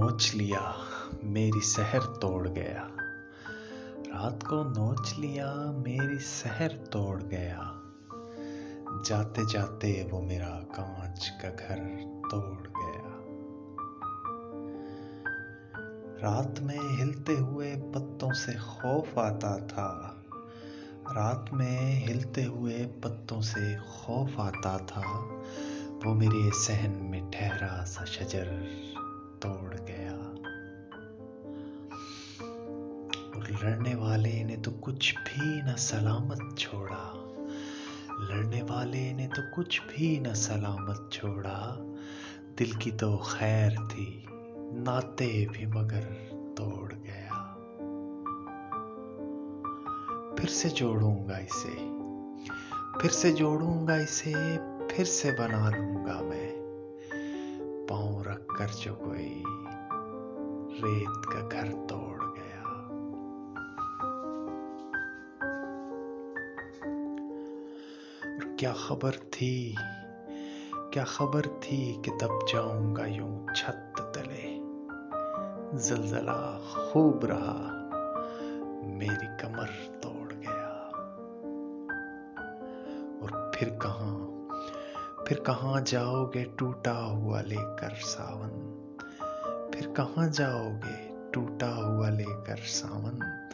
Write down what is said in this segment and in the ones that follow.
नोच लिया मेरी सहर तोड़ गया। रात को नोच लिया मेरी सहर तोड़ गया। जाते जाते वो मेरा कांच का घर तोड़ गया। रात में हिलते हुए पत्तों से खौफ आता था। रात में हिलते हुए पत्तों से खौफ आता था। वो मेरे सहन में ठहरा सा शजर तोड़ गया। और लड़ने वाले ने तो कुछ भी न सलामत छोड़ा। लड़ने वाले ने तो कुछ भी न सलामत छोड़ा। दिल की तो खैर थी, नाते भी मगर तोड़ गया। फिर से जोड़ूंगा इसे, फिर से जोड़ूंगा इसे, फिर से बना लूंगा मैं। पाँव रख कर जो कोई रेत का घर तोड़ गया। और क्या खबर थी, क्या खबर थी कि दब जाऊंगा यूं छत तले। जलजला खूब रहा, मेरी कमर तोड़ गया। और फिर कहाँ जाओगे टूटा हुआ लेकर सावन। फिर कहाँ जाओगे टूटा हुआ लेकर सावन।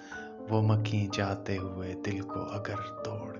वो मखी जाते हुए दिल को अगर तोड़